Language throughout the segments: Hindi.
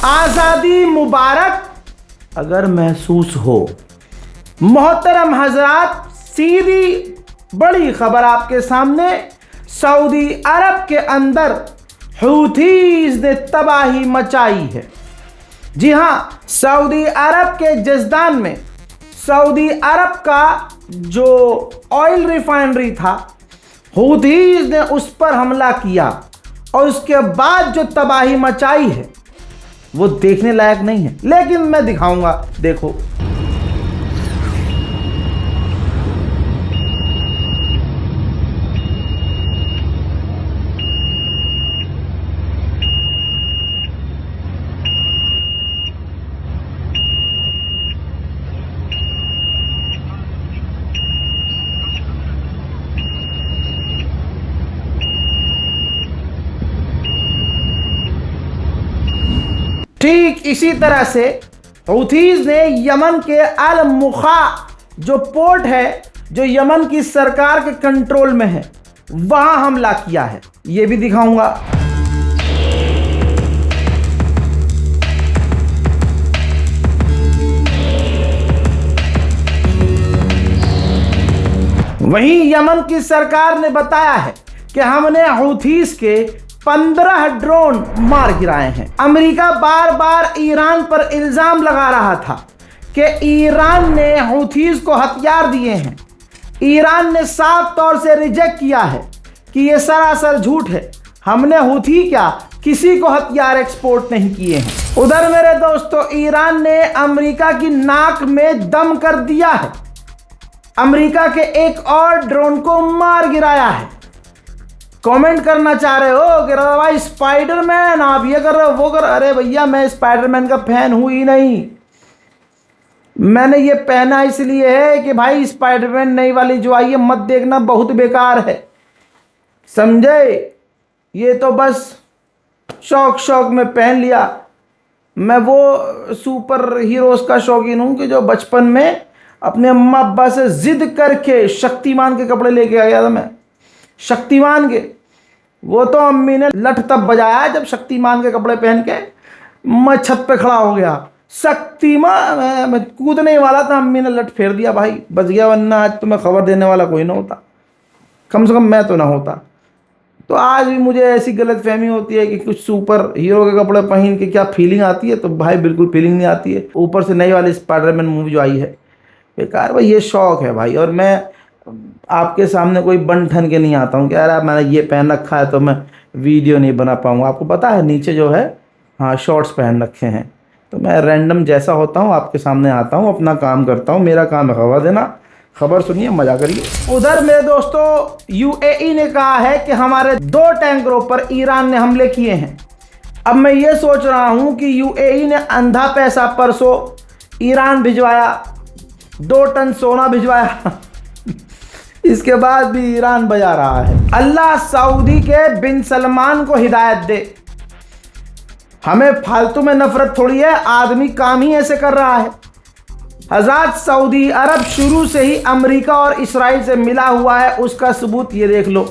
आज़ादी मुबारक अगर महसूस हो। मोहतरम हजरात, सीधी बड़ी खबर आपके सामने। सऊदी अरब के अंदर हूथीज ने तबाही मचाई है। जी हाँ, सऊदी अरब के जज़दान में सऊदी अरब का जो ऑयल रिफाइनरी था, हूथीज ने उस पर हमला किया और उसके बाद जो तबाही मचाई है वो देखने लायक नहीं है, लेकिन मैं दिखाऊंगा, देखो। ठीक इसी तरह से हूथीज ने यमन के अल मुखा जो पोर्ट है, जो यमन की सरकार के कंट्रोल में है, वहां हमला किया है। यह भी दिखाऊंगा। वहीं यमन की सरकार ने बताया है कि हमने हूथीज के 15 ड्रोन मार गिराए हैं। अमेरिका बार बार ईरान पर इल्जाम लगा रहा था कि ईरान ने हूथीज को हथियार दिए हैं। ईरान ने साफ तौर से रिजेक्ट किया है कि यह सरासर झूठ है। हमने हूथी क्या, किसी को हथियार एक्सपोर्ट नहीं किए हैं। उधर मेरे दोस्तों, ईरान ने अमेरिका की नाक में दम कर दिया है। अमेरिका के एक और ड्रोन को मार गिराया है। कमेंट करना चाह रहे हो कि भाई स्पाइडरमैन आप ये कर रहे हो, वो कर। अरे भैया, मैं स्पाइडरमैन का फैन हूं ही नहीं। मैंने ये पहना इसलिए है कि भाई स्पाइडरमैन नई वाली जो आई है मत देखना, बहुत बेकार है, समझे। ये तो बस शौक में पहन लिया। मैं वो सुपर हीरोज का शौकीन हूं कि जो बचपन में अपने अम्मा अब्बा से जिद करके शक्तिमान के कपड़े लेके आ गया था। मैं शक्तिमान के, वो तो अम्मी ने लठ तब बजाया जब शक्तिमान के कपड़े पहन के मैं छत पे खड़ा हो गया। शक्तिमान, मैं कूदने वाला था, अम्मी ने लठ फेर दिया, भाई बच गया, वरना आज तो मैं खबर देने वाला कोई ना होता, कम से कम मैं तो ना होता। तो आज भी मुझे ऐसी गलतफहमी होती है कि कुछ सुपर हीरो के कपड़े पहन के क्या फीलिंग आती है, तो भाई बिल्कुल फीलिंग नहीं आती है। ऊपर से नई वाली स्पाइडरमैन मूवी जो आई है, बेकार भाई। ये शौक है भाई, और मैं आपके सामने कोई बन ठन के नहीं आता हूँ कि यार मैंने ये पहन रखा है तो मैं वीडियो नहीं बना पाऊँगा। आपको पता है नीचे जो है, हाँ, शॉर्ट्स पहन रखे हैं। तो मैं रैंडम जैसा होता हूँ आपके सामने आता हूँ, अपना काम करता हूँ। मेरा काम है खबर देना। खबर सुनिए, मजा करिए। उधर मेरे दोस्तों, यूएई ने कहा है कि हमारे 2 टैंकरों पर ईरान ने हमले किए हैं। अब मैं ये सोच रहा हूँ कि यूएई ने अंधा पैसा परसों ईरान भिजवाया, 2 टन सोना भिजवाया, इसके बाद भी ईरान बजा रहा है। अल्लाह सऊदी के बिन सलमान को हिदायत दे। हमें फालतू में नफरत थोड़ी है, आदमी काम ही ऐसे कर रहा है। हज़ात, सऊदी अरब शुरू से ही अमेरिका और इसराइल से मिला हुआ है। उसका सबूत ये देख लो।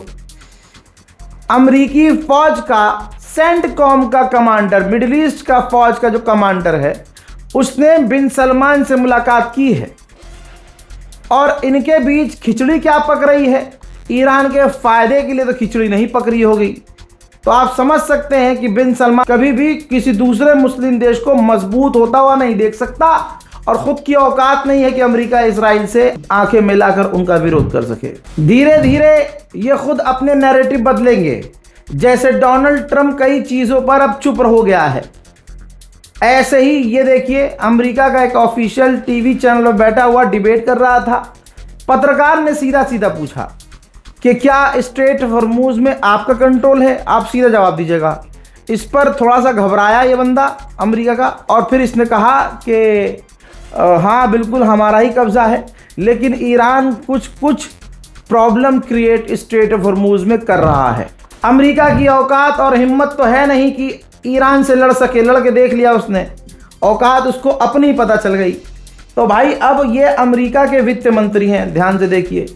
अमेरिकी फौज का सेंटकॉम का कमांडर, मिडिल ईस्ट का फौज का जो कमांडर है, उसने बिन सलमान से मुलाकात की है और इनके बीच खिचड़ी क्या पक रही है। ईरान के फायदे के लिए तो खिचड़ी नहीं पक रही होगी। तो आप समझ सकते हैं कि बिन सलमान कभी भी किसी दूसरे मुस्लिम देश को मजबूत होता हुआ नहीं देख सकता, और खुद की औकात नहीं है कि अमेरिका इसराइल से आंखें मिलाकर उनका विरोध कर सके। धीरे धीरे ये खुद अपने नैरेटिव बदलेंगे। जैसे डोनाल्ड ट्रंप कई चीज़ों पर अब चुप हो गया है, ऐसे ही ये देखिए, अमेरिका का एक ऑफिशियल टीवी चैनल पर बैठा हुआ डिबेट कर रहा था। पत्रकार ने सीधा सीधा पूछा कि क्या स्ट्रेट हॉर्मुज में आपका कंट्रोल है, आप सीधा जवाब दीजिएगा। इस पर थोड़ा सा घबराया ये बंदा अमेरिका का, और फिर इसने कहा कि हाँ बिल्कुल हमारा ही कब्जा है, लेकिन ईरान कुछ प्रॉब्लम क्रिएट स्ट्रेट हॉर्मुज में कर रहा है। अमेरिका की औकात और हिम्मत तो है नहीं कि ईरान से लड़ सके। लड़ के देख लिया उसने, औकात उसको अपनी पता चल गई। तो भाई अब ये अमेरिका के वित्त मंत्री हैं, ध्यान से देखिए,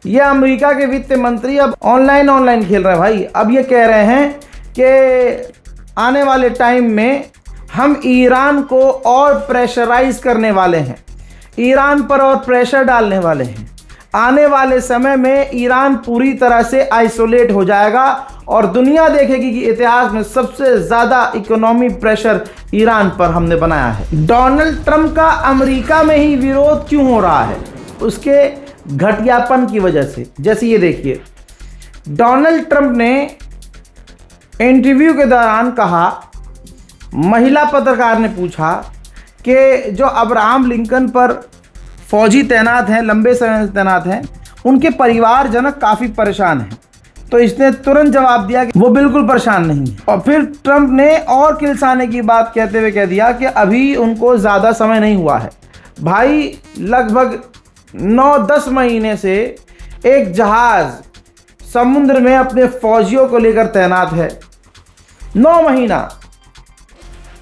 ये अमेरिका के वित्त मंत्री अब ऑनलाइन खेल रहे हैं भाई। अब ये कह रहे हैं कि आने वाले टाइम में हम ईरान को और प्रेशराइज करने वाले हैं, ईरान पर और प्रेशर डालने वाले हैं। आने वाले समय में ईरान पूरी तरह से आइसोलेट हो जाएगा और दुनिया देखेगी कि इतिहास में सबसे ज़्यादा इकोनॉमी प्रेशर ईरान पर हमने बनाया है। डोनाल्ड ट्रंप का अमेरिका में ही विरोध क्यों हो रहा है? उसके घटियापन की वजह से। जैसे ये देखिए, डोनाल्ड ट्रंप ने इंटरव्यू के दौरान कहा, महिला पत्रकार ने पूछा कि जो अब्राहम लिंकन पर फौजी तैनात हैं, लंबे समय से तैनात हैं, उनके परिवारजनक काफ़ी परेशान हैं। तो इसने तुरंत जवाब दिया कि वो बिल्कुल परेशान नहीं है। और फिर ट्रंप ने और किलसाने की बात कहते हुए कह दिया कि अभी उनको ज़्यादा समय नहीं हुआ है। भाई, लगभग 9-10 महीने से एक जहाज़ समुद्र में अपने फौजियों को लेकर तैनात है। 9 महीना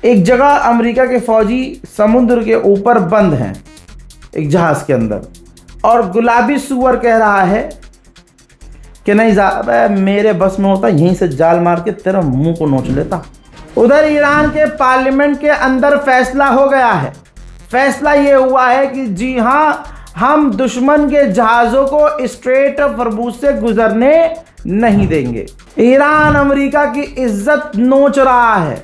एक जगह अमेरिका के फौजी समुद्र के ऊपर बंद हैं, एक जहाज के अंदर, और गुलाबी सुअर कह रहा है कि नहीं मेरे बस में होता यहीं से जाल मार के तेरा मुंह को नोच लेता। उधर ईरान के पार्लियामेंट के अंदर फैसला हो गया है। फैसला ये हुआ है कि जी हाँ, हम दुश्मन के जहाज़ों को स्ट्रेट ऑफ हॉर्मुज़ से गुजरने नहीं देंगे। ईरान अमेरिका की इज्जत नोच रहा है।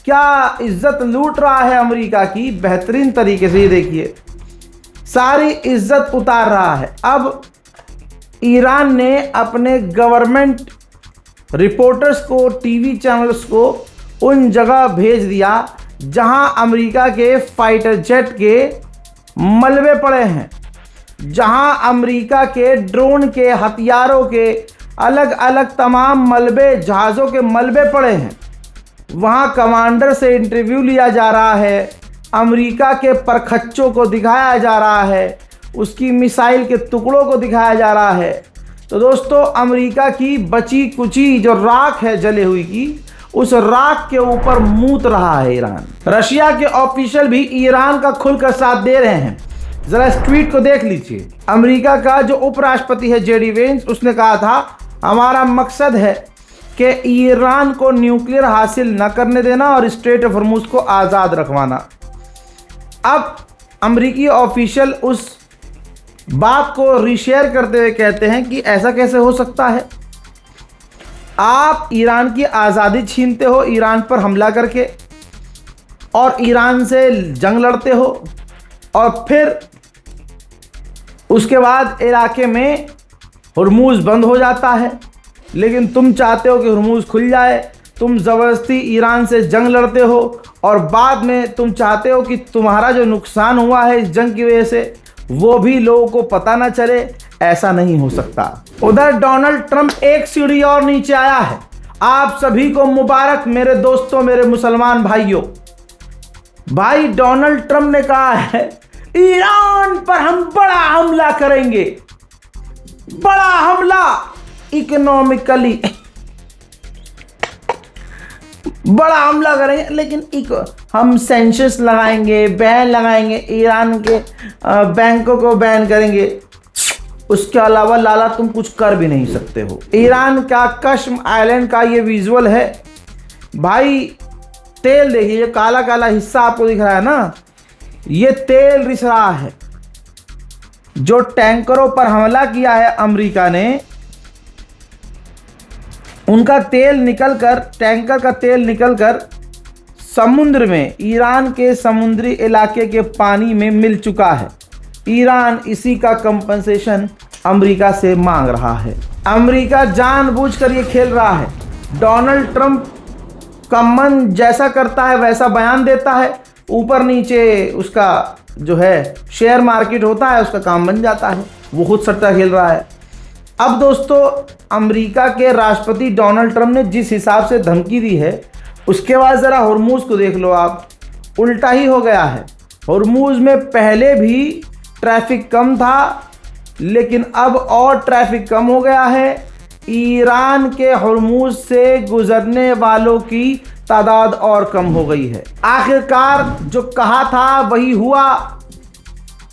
क्या इज्जत लूट रहा है अमेरिका की बेहतरीन तरीके से। ये देखिए, सारी इज्जत उतार रहा है। अब ईरान ने अपने गवर्नमेंट रिपोर्टर्स को, टीवी चैनल्स को उन जगह भेज दिया जहां अमेरिका के फाइटर जेट के मलबे पड़े हैं, जहां अमेरिका के ड्रोन के, हथियारों के अलग अलग तमाम मलबे, जहाज़ों के मलबे पड़े हैं। वहां कमांडर से इंटरव्यू लिया जा रहा है, अमेरिका के परखच्चों को दिखाया जा रहा है, उसकी मिसाइल के टुकड़ों को दिखाया जा रहा है। तो दोस्तों, अमेरिका की बची कुची जो राख है जले हुई की, उस राख के ऊपर मूत रहा है ईरान। रशिया के ऑफिशियल भी ईरान का खुलकर साथ दे रहे हैं। जरा इस ट्वीट को देख लीजिए। अमेरिका का जो उपराष्ट्रपति है जेडी वेंस, उसने कहा था हमारा मकसद है कि ईरान को न्यूक्लियर हासिल न करने देना और स्ट्रेट ऑफ हॉर्मुज़ को आज़ाद रखवाना। अब अमेरिकी ऑफिशियल उस बात को रीशेयर करते हुए कहते हैं कि ऐसा कैसे हो सकता है? आप ईरान की आज़ादी छीनते हो ईरान पर हमला करके, और ईरान से जंग लड़ते हो, और फिर उसके बाद इलाके में हॉर्मुज़ बंद हो जाता है, लेकिन तुम चाहते हो कि हॉर्मुज़ खुल जाए। तुम ज़बरदस्ती ईरान से जंग लड़ते हो और बाद में तुम चाहते हो कि तुम्हारा जो नुकसान हुआ है इस जंग की वजह से वो भी लोगों को पता ना चले। ऐसा नहीं हो सकता। उधर डोनाल्ड ट्रंप एक सीढ़ी और नीचे आया है। आप सभी को मुबारक मेरे दोस्तों, मेरे मुसलमान भाइयों। भाई, डोनाल्ड ट्रंप ने कहा है ईरान पर हम बड़ा हमला करेंगे, बड़ा हमला, इकोनॉमिकली बड़ा हमला करेंगे, लेकिन हम सेंसस लगाएंगे, बैन लगाएंगे, ईरान के बैंकों को बैन करेंगे। उसके अलावा लाला तुम कुछ कर भी नहीं सकते हो। ईरान का कश्म आइलैंड का ये विजुअल है भाई। तेल देखिए, ये काला काला हिस्सा आपको दिख रहा है ना, ये तेल रिस रहा है। जो टैंकरों पर हमला किया है अमेरिका ने, उनका तेल निकलकर, टैंकर का तेल निकलकर समुद्र में, ईरान के समुद्री इलाके के पानी में मिल चुका है। ईरान इसी का कंपनसेशन अमेरिका से मांग रहा है। अमेरिका जानबूझकर ये खेल रहा है। डोनाल्ड ट्रंप का मन जैसा करता है वैसा बयान देता है, ऊपर नीचे उसका जो है शेयर मार्केट होता है, उसका काम बन जाता है। वो खुद सट्टा खेल रहा है। अब दोस्तों, अमेरिका के राष्ट्रपति डोनाल्ड ट्रंप ने जिस हिसाब से धमकी दी है, उसके बाद ज़रा हॉर्मुज़ को देख लो आप, उल्टा ही हो गया है। हॉर्मुज़ में पहले भी ट्रैफिक कम था, लेकिन अब और ट्रैफिक कम हो गया है। ईरान के हॉर्मुज़ से गुजरने वालों की तादाद और कम हो गई है। आखिरकार जो कहा था वही हुआ।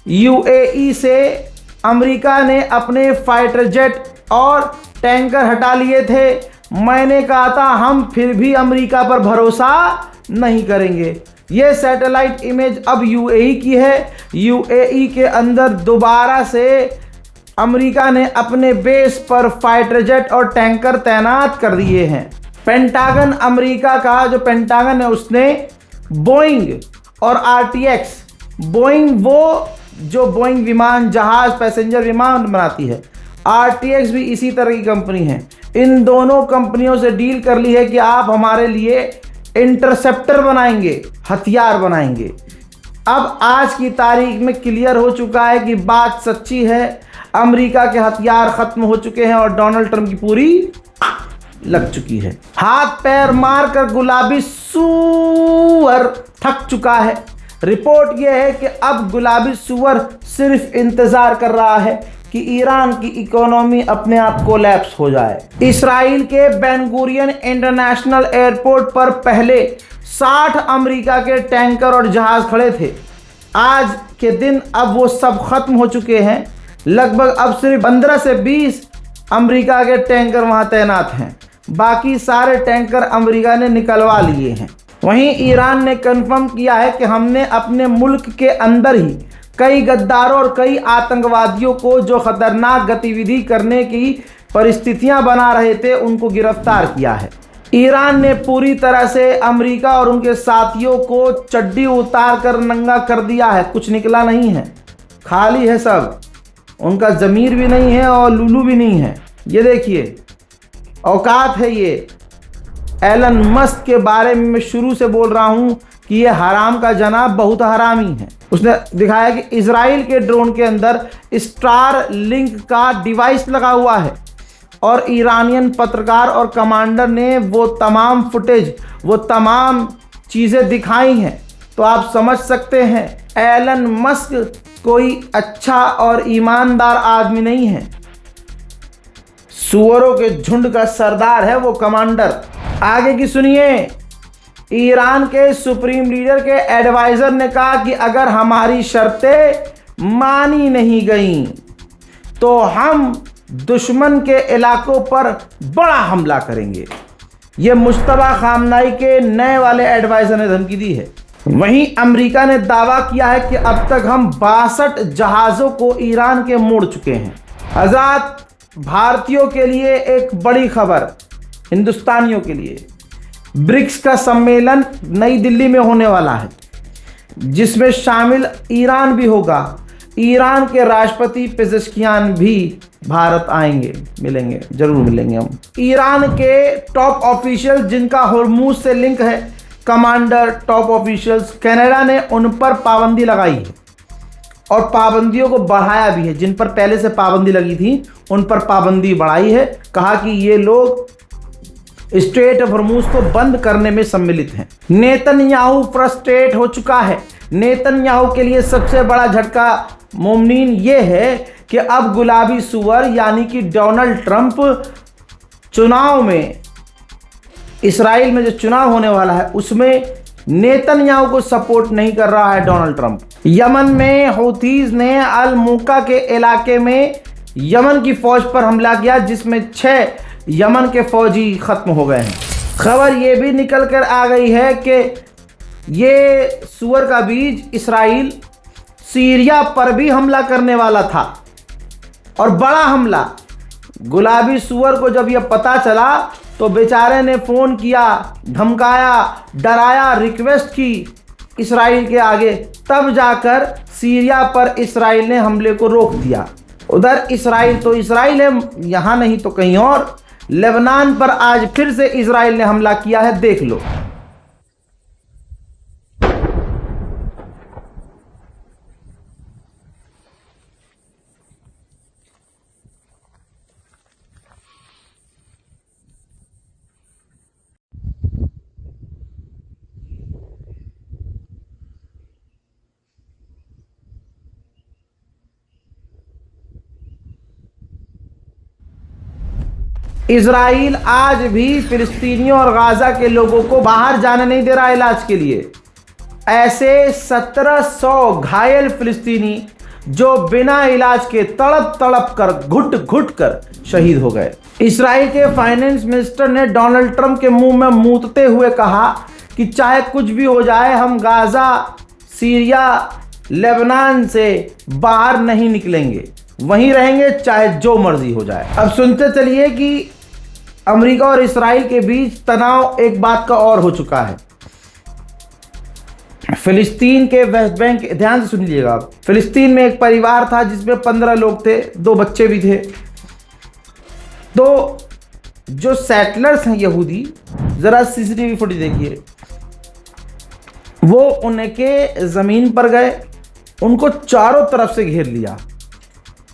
यूएई से अमेरिका ने अपने फाइटर जेट और टैंकर हटा लिए थे मैंने कहा था हम फिर भी अमेरिका पर भरोसा नहीं करेंगे। ये सैटेलाइट इमेज अब यूएई की है। यूएई के अंदर दोबारा से अमेरिका ने अपने बेस पर फाइटर जेट और टैंकर तैनात कर दिए हैं। पेंटागन, अमेरिका का जो पेंटागन है उसने बोइंग और आरटीएक्स, बोइंग वो जो बोइंग विमान जहाज पैसेंजर विमान बनाती है, आरटीएक्स भी इसी तरह की कंपनी है, इन दोनों कंपनियों से डील कर ली है कि आप हमारे लिए इंटरसेप्टर बनाएंगे, हथियार बनाएंगे। अब आज की तारीख में क्लियर हो चुका है कि बात सच्ची है, अमेरिका के हथियार खत्म हो चुके हैं और डोनाल्ड ट्रंप की पूरी लग चुकी है। हाथ पैर मारकर गुलाबी सूअर थक चुका है। रिपोर्ट यह है कि अब गुलाबी सूअर सिर्फ इंतजार कर रहा है कि ईरान की इकोनॉमी अपने आप कोलैप्स हो जाए। इसराइल के बेन गुरियन इंटरनेशनल एयरपोर्ट पर पहले 60 अमेरिका के टैंकर और जहाज खड़े थे। आज के दिन अब वो सब खत्म हो चुके हैं। लगभग अब सिर्फ 15 से 20 अमेरिका के टैंकर वहां तैनात हैं। बाकी सारे टैंकर अमेरिका ने निकलवा लिए हैं। वहीं ईरान ने कंफर्म किया है कि हमने अपने मुल्क के अंदर ही कई गद्दारों और कई आतंकवादियों को जो खतरनाक गतिविधि करने की परिस्थितियां बना रहे थे उनको गिरफ्तार किया है। ईरान ने पूरी तरह से अमेरिका और उनके साथियों को चड्डी उतार कर नंगा कर दिया है। कुछ निकला नहीं है, खाली है सब। उनका ज़मीर भी नहीं है और लुलू भी नहीं है। ये देखिए औकात है ये। एलन मस्क के बारे में मैं शुरू से बोल रहा हूँ कि ये हराम का जनाब बहुत हरामी है। उसने दिखाया कि इजराइल के ड्रोन के अंदर स्टार लिंक का डिवाइस लगा हुआ है और ईरानियन पत्रकार और कमांडर ने वो तमाम फुटेज, वो तमाम चीज़ें दिखाई हैं। तो आप समझ सकते हैं एलन मस्क कोई अच्छा और ईमानदार आदमी नहीं है। सुअरों के झुंड का सरदार है वो कमांडर। आगे की सुनिए। ईरान के सुप्रीम लीडर के एडवाइज़र ने कहा कि अगर हमारी शर्तें मानी नहीं गईं तो हम दुश्मन के इलाकों पर बड़ा हमला करेंगे। ये मुश्तबा खामनाई के नए वाले एडवाइज़र ने धमकी दी है। वहीं अमेरिका ने दावा किया है कि अब तक हम 62 जहाज़ों को ईरान के मोड़ चुके हैं। आज़ाद भारतीयों के लिए एक बड़ी खबर, हिंदुस्तानियों के लिए, ब्रिक्स का सम्मेलन नई दिल्ली में होने वाला है जिसमें शामिल ईरान भी होगा। ईरान के राष्ट्रपति पेज़ेश्कियान भी भारत आएंगे, मिलेंगे, जरूर मिलेंगे हम। ईरान के टॉप ऑफिशियल जिनका हॉर्मूज से लिंक है, कमांडर, टॉप ऑफिशियल्स, कनाडा ने उन पर पाबंदी लगाई है और पाबंदियों को बढ़ाया भी है। जिन पर पहले से पाबंदी लगी थी उन पर पाबंदी बढ़ाई है। कहा कि ये लोग स्ट्रेट ऑफ हॉर्मूज को बंद करने में सम्मिलित हैं। नेतन्याहू फ्रस्ट्रेट हो चुका है। नेतन्याहू के लिए सबसे बड़ा झटका मोमनीन ये है कि अब गुलाबी सुअर यानी कि डोनाल्ड ट्रंप चुनाव में, इसराइल में जो चुनाव होने वाला है उसमें नेतन्याहू को सपोर्ट नहीं कर रहा है डोनाल्ड ट्रंप। यमन में हौथीज ने अल मुक्का के इलाके में यमन की फौज पर हमला किया जिसमें 6 यमन के फौजी खत्म हो गए हैं। खबर ये भी निकल कर आ गई है कि ये सुअर का बीज इसराइल सीरिया पर भी हमला करने वाला था और बड़ा हमला। गुलाबी सुअर को जब यह पता चला तो बेचारे ने फ़ोन किया, धमकाया, डराया, रिक्वेस्ट की इसराइल के आगे, तब जाकर सीरिया पर इसराइल ने हमले को रोक दिया। उधर इसराइल तो इसराइल है, यहाँ नहीं तो कहीं और। लेबनान पर आज फिर से इसराइल ने हमला किया है, देख लो। इजराइल आज भी फिलिस्तीनियों और गाज़ा के लोगों को बाहर जाने नहीं दे रहा इलाज के लिए। ऐसे 1700 घायल फिलिस्तीनी जो बिना इलाज के तड़प तड़प कर घुट घुट कर शहीद हो गए। इजराइल के फाइनेंस मिनिस्टर ने डोनाल्ड ट्रंप के मुंह में मूतते हुए कहा कि चाहे कुछ भी हो जाए, हम गाजा, सीरिया, लेबनान से बाहर नहीं निकलेंगे, वहीं रहेंगे चाहे जो मर्जी हो जाए। अब सुनते चलिए कि अमेरिका और इजराइल के बीच तनाव एक बात का और हो चुका है। फिलिस्तीन के वेस्ट बैंक, ध्यान से सुन लीजिएगा आप। फिलिस्तीन में एक परिवार था जिसमें 15 लोग थे, 2 बच्चे भी थे। तो जो सेटलर्स हैं यहूदी, जरा सीसीटीवी फुटेज देखिए, वो उनके जमीन पर गए, उनको चारों तरफ से घेर लिया।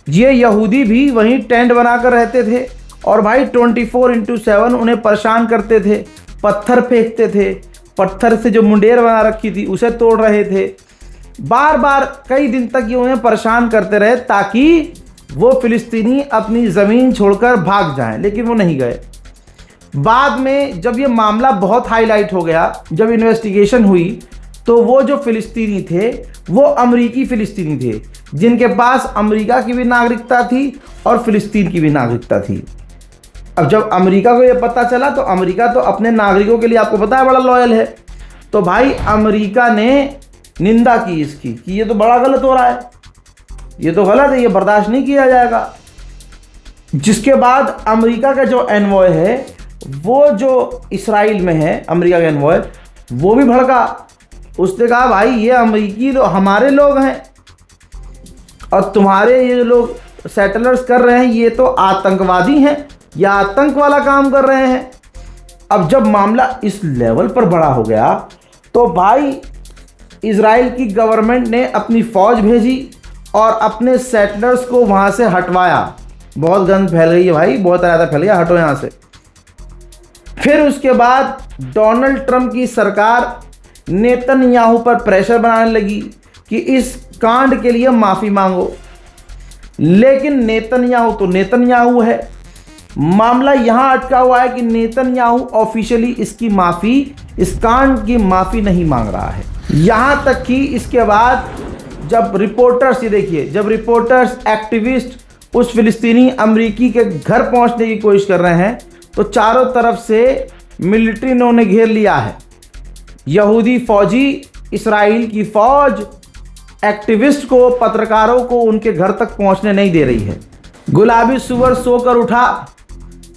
ये यहूदी भी वहीं टेंट बनाकर रहते थे और भाई 24/7 उन्हें परेशान करते थे, पत्थर फेंकते थे, पत्थर से जो मुंडेर बना रखी थी उसे तोड़ रहे थे। बार बार कई दिन तक ये उन्हें परेशान करते रहे ताकि वो फिलिस्तीनी अपनी ज़मीन छोड़कर भाग जाएं, लेकिन वो नहीं गए। बाद में जब ये मामला बहुत हाईलाइट हो गया, जब इन्वेस्टिगेशन हुई, तो वो जो फिलिस्तीनी थे वो अमरीकी फिलिस्तीनी थे, जिनके पास अमेरिका की भी नागरिकता थी और फिलिस्तीन की भी नागरिकता थी। अब जब अमेरिका को ये पता चला, तो अमेरिका तो अपने नागरिकों के लिए आपको पता है बड़ा लॉयल है, तो भाई अमेरिका ने निंदा की इसकी कि ये तो बड़ा गलत हो रहा है, ये तो गलत है, ये बर्दाश्त नहीं किया जाएगा। जिसके बाद अमेरिका का जो एनवॉय है, वो जो इस्राइल में है, अमेरिका का एनवॉय, वो भी भड़का। उसने कहा भाई ये अमेरिकी हमारे लोग हैं और तुम्हारे ये लोग सेटलर्स कर रहे हैं, ये तो आतंकवादी हैं या आतंक वाला काम कर रहे हैं। अब जब मामला इस लेवल पर बड़ा हो गया, तो भाई इजराइल की गवर्नमेंट ने अपनी फौज भेजी और अपने सेटलर्स को वहाँ से हटवाया। बहुत गंद फैल गई है भाई, बहुत ज़्यादा फैल गया, हटो यहाँ से। फिर उसके बाद डोनाल्ड ट्रंप की सरकार नेतन्याहू पर प्रेशर बनाने लगी कि इस कांड के लिए माफ़ी मांगो, लेकिन नेतन्याहू तो नेतन्याहू है। मामला यहाँ अटका हुआ है कि नेतन्याहू ऑफिशियली इसकी माफ़ी, इस कांड की माफ़ी नहीं मांग रहा है। यहाँ तक कि इसके बाद जब रिपोर्टर्स, ये देखिए, जब रिपोर्टर्स, एक्टिविस्ट उस फिलिस्तीनी अमरीकी के घर पहुँचने की कोशिश कर रहे हैं, तो चारों तरफ से मिलिट्री ने उन्हें घेर लिया है। यहूदी फौजी, इस्राइल की फौज एक्टिविस्ट को, पत्रकारों को उनके घर तक पहुंचने नहीं दे रही है। गुलाबी सुअर सोकर उठा,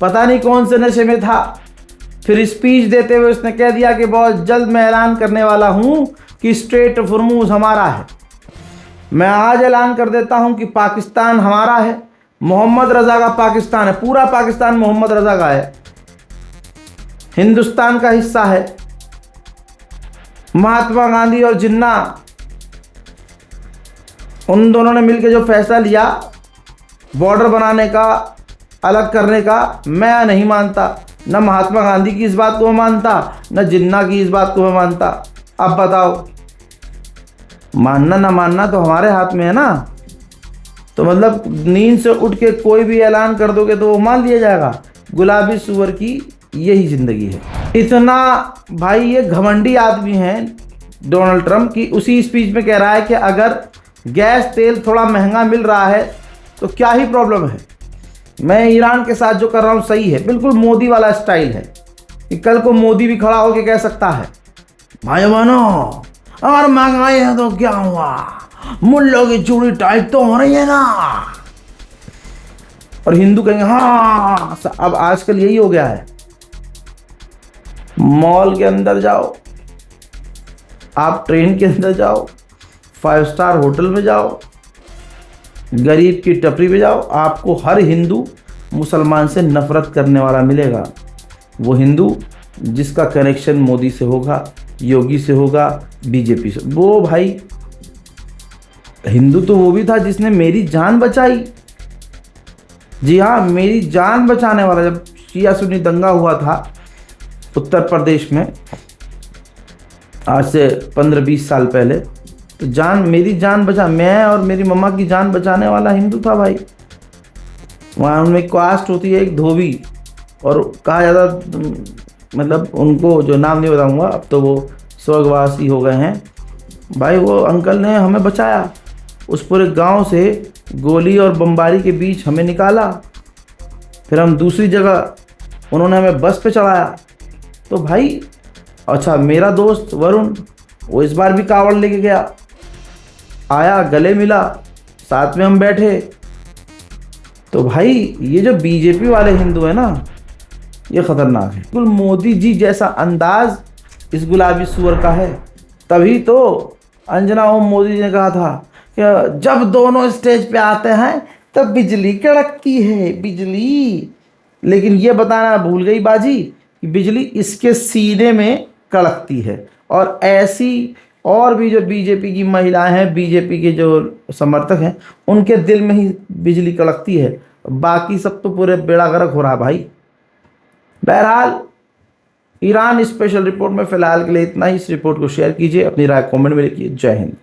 पता नहीं कौन से नशे में था। फिर स्पीच देते हुए उसने कह दिया कि बहुत जल्द मैं ऐलान करने वाला हूं कि स्ट्रेट ऑफ हॉर्मुज़ हमारा है। मैं आज ऐलान कर देता हूं कि पाकिस्तान हमारा है, मोहम्मद रज़ा का पाकिस्तान है, पूरा पाकिस्तान मोहम्मद रज़ा का है, हिंदुस्तान का हिस्सा है। महात्मा गांधी और जिन्ना, उन दोनों ने मिलकर जो फैसला लिया बॉर्डर बनाने का, अलग करने का, मैं नहीं मानता। न महात्मा गांधी की इस बात को मैं मानता, न जिन्ना की इस बात को मैं मानता। अब बताओ, मानना ना मानना तो हमारे हाथ में है ना। तो मतलब नींद से उठ के कोई भी ऐलान कर दोगे तो वो मान लिया जाएगा। गुलाबी सुअर की यही ज़िंदगी है। इतना भाई ये घमंडी आदमी हैं डोनाल्ड ट्रंप की, उसी स्पीच में कह रहा है कि अगर गैस तेल थोड़ा महंगा मिल रहा है तो क्या ही प्रॉब्लम है, मैं ईरान के साथ जो कर रहा हूँ सही है। बिल्कुल मोदी वाला स्टाइल है कि कल को मोदी भी खड़ा होकर कह सकता है, भाई बहनों अगर महंगाई है तो क्या हुआ, मुल्लों की चूड़ी टाइट तो हो रही है ना। और हिंदू कहेंगे हाँ। अब आजकल यही हो गया है, मॉल के अंदर जाओ, आप ट्रेन के अंदर जाओ, 5 स्टार होटल में जाओ, गरीब की टपरी पे जाओ, आपको हर हिंदू मुसलमान से नफरत करने वाला मिलेगा। वो हिंदू जिसका कनेक्शन मोदी से होगा, योगी से होगा, बीजेपी से। वो भाई हिंदू तो वो भी था जिसने मेरी जान बचाई। जी हाँ, मेरी जान बचाने वाला। जब शिया सुन्नी दंगा हुआ था उत्तर प्रदेश में आज से 15-20 साल पहले, तो मेरी जान बचा, मैं और मेरी मम्मा की जान बचाने वाला हिंदू था भाई। वहाँ उनमें कास्ट होती है एक धोबी, और कहा जाता, मतलब उनको जो नाम नहीं बताऊंगा, अब तो वो स्वर्गवासी हो गए हैं भाई। वो अंकल ने हमें बचाया, उस पूरे गांव से गोली और बमबारी के बीच हमें निकाला। फिर हम दूसरी जगह, उन्होंने हमें बस पे चढ़ाया। तो भाई अच्छा, मेरा दोस्त वरुण वो इस बार भी कावड़ लेके गया, आया, गले मिला, साथ में हम बैठे। तो भाई ये जो बीजेपी वाले हिंदू है ना, ये खतरनाक है। बिल्कुल मोदी जी जैसा अंदाज इस गुलाबी सुअर का है। तभी तो अंजना ओम मोदी जी ने कहा था कि जब दोनों स्टेज पे आते हैं तब बिजली कड़कती है, बिजली। लेकिन ये बताना भूल गई बाजी कि बिजली इसके सीने में कड़कती है। और ऐसी और भी जो बीजेपी की महिलाएं हैं, बीजेपी के जो समर्थक हैं, उनके दिल में ही बिजली कड़कती है। बाकी सब तो पूरे बेड़ा गर्क हो रहा है भाई। बहरहाल ईरान स्पेशल रिपोर्ट में फिलहाल के लिए इतना ही। इस रिपोर्ट को शेयर कीजिए, अपनी राय कमेंट में लिखिए। जय हिंद।